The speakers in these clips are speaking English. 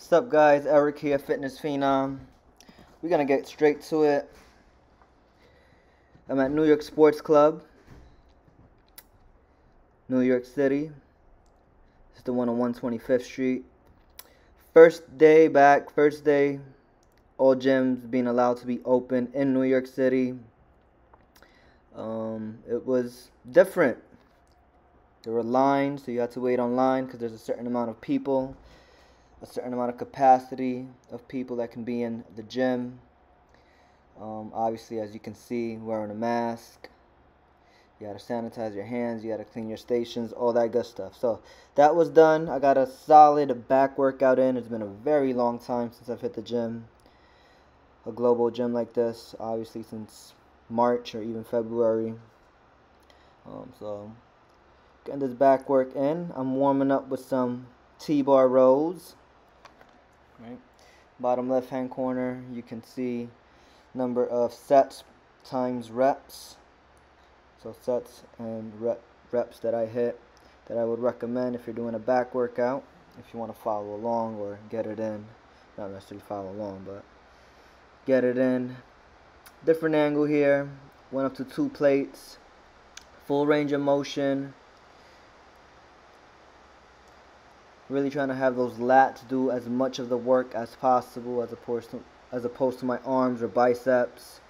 What's up, guys? Eric here, Fitness Phenom. We're gonna get straight to it. I'm at New York Sports Club, New York City. It's the one on 125th Street. First day back, all gyms being allowed to be open in New York City. It was different. There were lines, so you had to wait online because there's a certain amount of people, a certain amount of capacity of people that can be in the gym. Obviously, as you can see, wearing a mask. You gotta sanitize your hands, you gotta clean your stations, all that good stuff. So that was done. I got a solid back workout in. It's been a very long time since I've hit the gym, a global gym like this, obviously since March or even February. So getting this back work in. I'm warming up with some T-bar rows. Right, bottom left hand corner, you can see number of sets times reps. So sets and reps that I hit that I would recommend if you're doing a back workout, if you want to follow along or get it in. Not necessarily follow along, but get it in. Different angle here. Went up to 2 plates. Full range of motion. Really trying to have those lats do as much of the work as possible as opposed to my arms or biceps.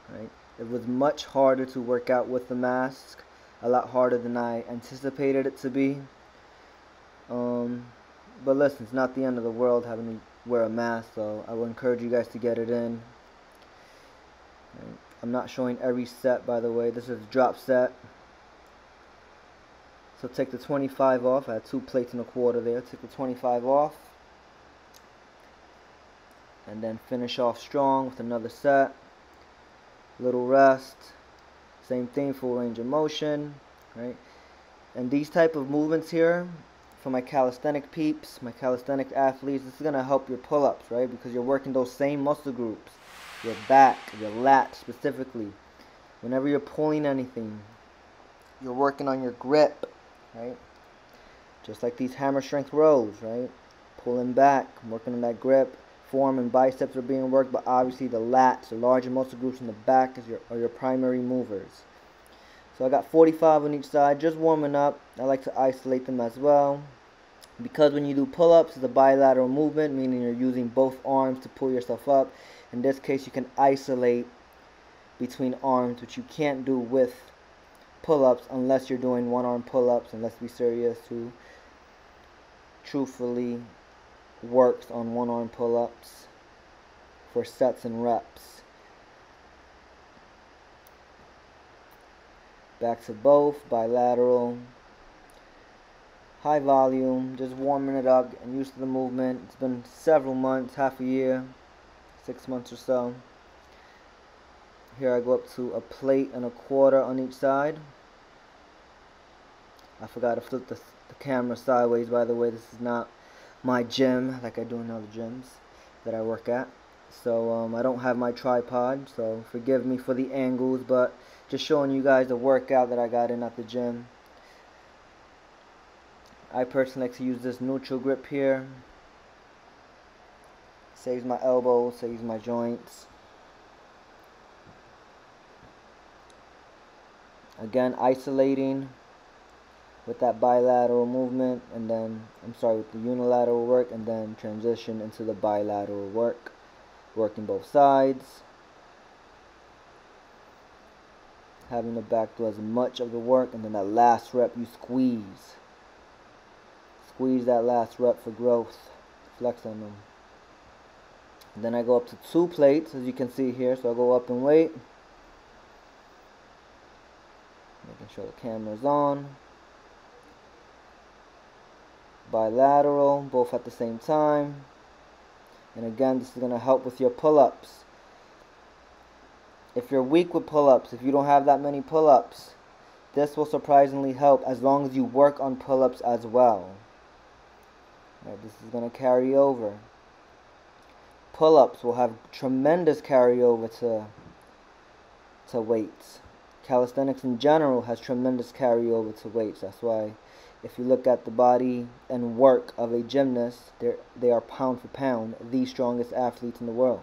Right? It was much harder to work out with the mask, a lot harder than I anticipated it to be. But listen, it's not the end of the world having to wear a mask, so I will encourage you guys to get it in. Right? I'm not showing every set, by the way. This is a drop set. So take the 25 off. I had 2 plates and a quarter there. Take the 25 off. And then finish off strong with another set. Little rest. Same thing, full range of motion. Right? And these type of movements here, for my calisthenic peeps, my calisthenic athletes, this is going to help your pull-ups, right? Because you're working those same muscle groups. Your back, your lat specifically. Whenever you're pulling anything, you're working on your grip, right? Just like these hammer strength rows, right? Pulling back, working on that grip. Form and biceps are being worked, but obviously the lats, the larger muscle groups in the back are your primary movers. So I got 45 on each side, just warming up. I like to isolate them as well. Because when you do pull-ups, it's a bilateral movement, meaning you're using both arms to pull yourself up. In this case, you can isolate between arms, which you can't do with pull-ups unless you're doing one-arm pull-ups. And let's be serious, who truthfully works on one-arm pull-ups for sets and reps. Back to both, bilateral. High volume, just warming it up and used to the movement. It's been several months, half a year, 6 months or so. Here I go up to a plate and a quarter on each side. I forgot to flip the camera sideways, by the way. This is not my gym like I do in other gyms that I work at. So I don't have my tripod, so forgive me for the angles, but just showing you guys the workout that I got in at the gym. I personally like to use this neutral grip here. Saves my elbows, saves my joints. Again, isolating with that bilateral movement, and then, with the unilateral work, and then transition into the bilateral work, working both sides. Having the back do as much of the work, and then that last rep you squeeze. Squeeze that last rep for growth. Flex on them. And then I go up to 2 plates, as you can see here. So I go up in weight. Making sure the camera's on. Bilateral, both at the same time. And again, this is going to help with your pull-ups. If you're weak with pull-ups, if you don't have that many pull-ups, this will surprisingly help as long as you work on pull-ups as well. Right, this is going to carry over. Pull-ups will have tremendous carryover to weights. Calisthenics in general has tremendous carryover to weights. That's why if you look at the body and work of a gymnast, they are pound for pound the strongest athletes in the world,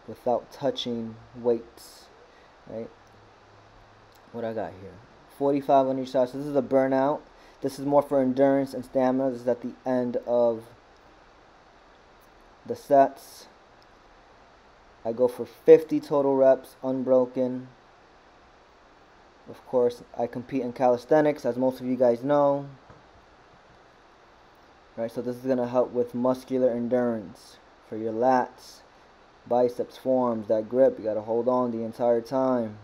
without touching weights, right? What I got here, 45 on each side. So this is a burnout. This is more for endurance and stamina. This is at the end of the sets. I go for 50 total reps, unbroken. Of course, I compete in calisthenics, as most of you guys know. Right, so this is going to help with muscular endurance for your lats, biceps, forearms. That grip, you got to hold on the entire time.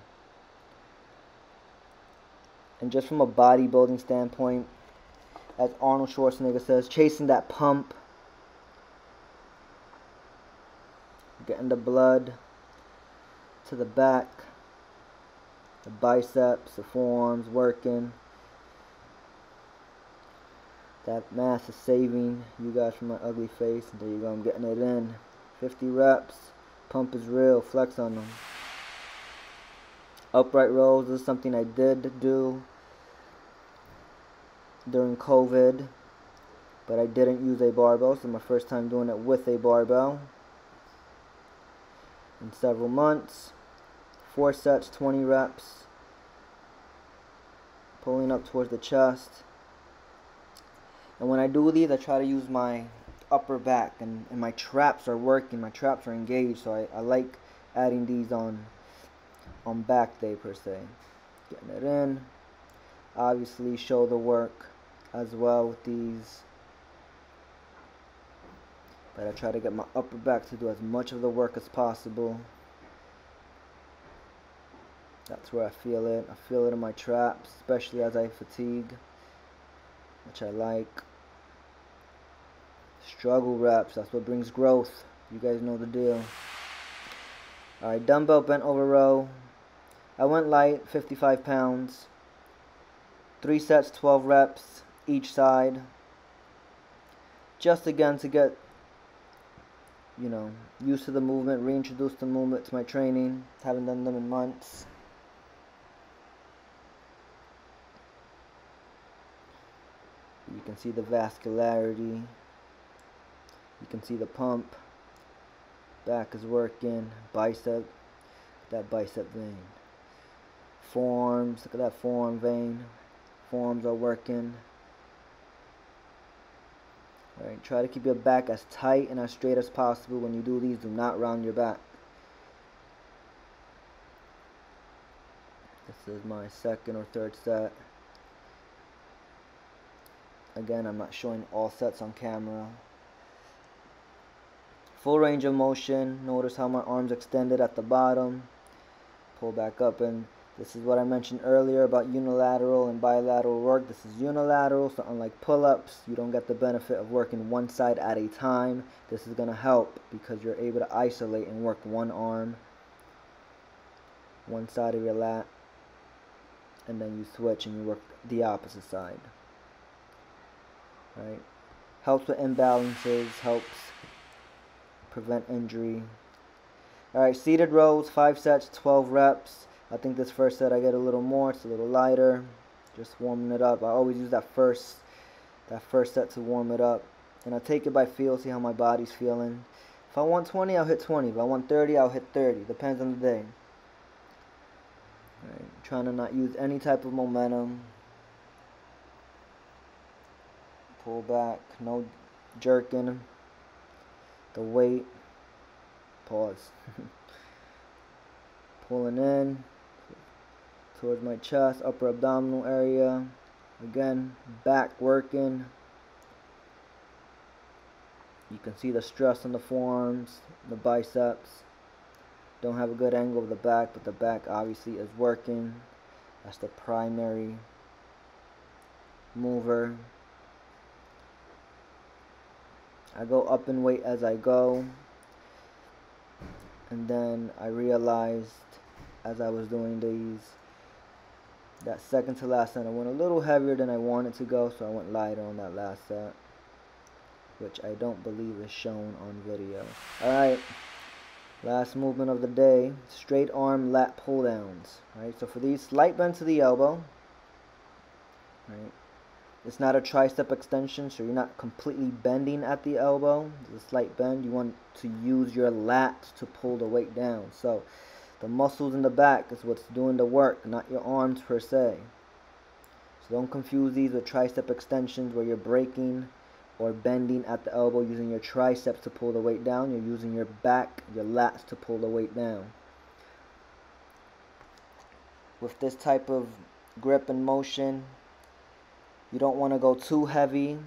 And just from a bodybuilding standpoint, as Arnold Schwarzenegger says, chasing that pump, getting the blood to the back, the biceps, the forearms working. That mass is saving you guys from my ugly face. There you go, I'm getting it in. 50 reps, pump is real, flex on them. Upright rows, this is something I did do during COVID, but I didn't use a barbell. So my first time doing it with a barbell in several months. 4 sets, 20 reps, pulling up towards the chest. And when I do these, I try to use my upper back, and my traps are working, my traps are engaged, so I like adding these on back day per se. Getting it in. Obviously shoulder work as well with these, but I try to get my upper back to do as much of the work as possible. That's where I feel it. I feel it in my traps, especially as I fatigue, which I like. Struggle reps, that's what brings growth. You guys know the deal. Alright, dumbbell bent over row. I went light, 55 pounds. 3 sets, 12 reps each side. Just again to get, used to the movement, reintroduce the movement to my training. Haven't done them in months. You can see the vascularity. You can see the pump. Back is working. Bicep. That bicep vein. Forearms. Look at that forearm vein. Forearms are working. Alright, try to keep your back as tight and as straight as possible when you do these. Do not round your back. This is my second or third set. Again, I'm not showing all sets on camera. Full range of motion. Notice how my arms extended at the bottom. Pull back up, and this is what I mentioned earlier about unilateral and bilateral work. This is unilateral, so unlike pull-ups, you don't get the benefit of working one side at a time. This is going to help because you're able to isolate and work one arm, one side of your lat, and then you switch and you work the opposite side. Right? Helps with imbalances, helps prevent injury. Alright, seated rows, 5 sets, 12 reps. I think this first set I get a little more, it's a little lighter. Just warming it up. I always use that first set to warm it up. And I take it by feel, see how my body's feeling. If I want 20, I'll hit 20. If I want 30, I'll hit 30. Depends on the day. Alright, trying to not use any type of momentum. Pull back, no jerking the weight. Pause. Pulling in towards my chest, upper abdominal area. Again, back working. You can see the stress on the forearms, the biceps. Don't have a good angle of the back, but the back obviously is working. That's the primary mover. I go up in weight as I go. And then I realized as I was doing these, that second to last set I went a little heavier than I wanted to go, so I went lighter on that last set, which I don't believe is shown on video. Alright, last movement of the day, straight arm lat pull downs. Alright, so for these, slight bend to the elbow, right? It's not a tricep extension, so you're not completely bending at the elbow. There's a slight bend. You want to use your lats to pull the weight down. So the muscles in the back is what's doing the work, not your arms per se. So don't confuse these with tricep extensions where you're breaking or bending at the elbow using your triceps to pull the weight down. You're using your back, your lats to pull the weight down. With this type of grip and motion, you don't want to go too heavy.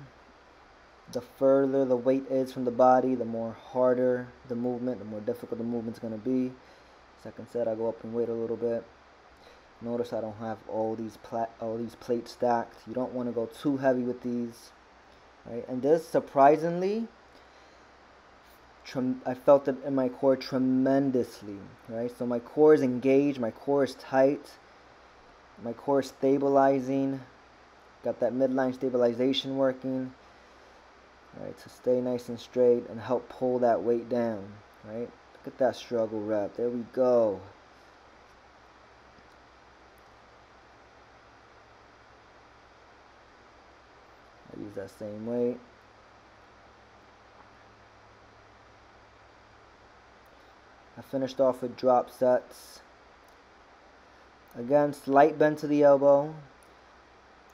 The further the weight is from the body, the more harder the movement, the more difficult the movement's going to be. Second set, I go up in weight a little bit. Notice I don't have all these plates stacked. You don't want to go too heavy with these, right? And this, surprisingly, I felt it in my core tremendously, right? So my core is engaged, my core is tight, my core is stabilizing. Got that midline stabilization working, right, to stay nice and straight and help pull that weight down, right? Look at that struggle rep. There we go. I use that same weight. I finished off with drop sets. Again, slight bend to the elbow.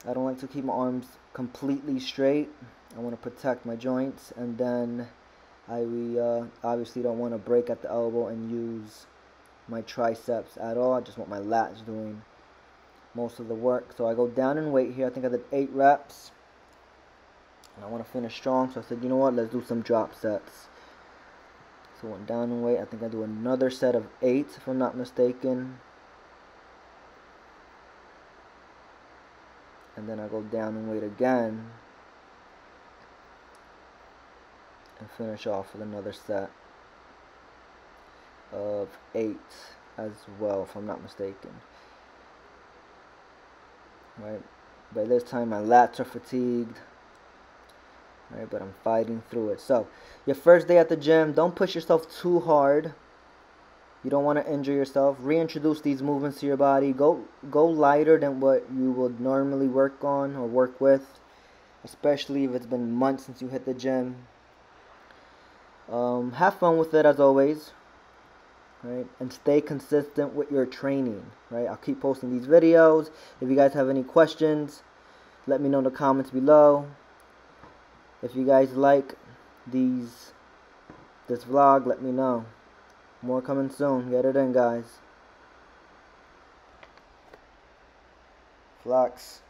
I don't like to keep my arms completely straight. I want to protect my joints, and then I obviously don't want to break at the elbow and use my triceps at all. I just want my lats doing most of the work. So I go down in weight here. I think I did 8 reps, and I want to finish strong. So I said, you know what? Let's do some drop sets. So I went down in weight. I think I do another set of 8, if I'm not mistaken. And then I go down and weight again and finish off with another set of 8 as well, if I'm not mistaken. Right, by this time my lats are fatigued, right, but I'm fighting through it. So your first day at the gym, don't push yourself too hard. You don't want to injure yourself. Reintroduce these movements to your body. Go lighter than what you would normally work on or work with, especially if it's been months since you hit the gym. Have fun with it as always, right? And stay consistent with your training, right? I'll keep posting these videos. If you guys have any questions, let me know in the comments below. If you guys like this vlog, let me know. More coming soon. Get it in, guys. Flex.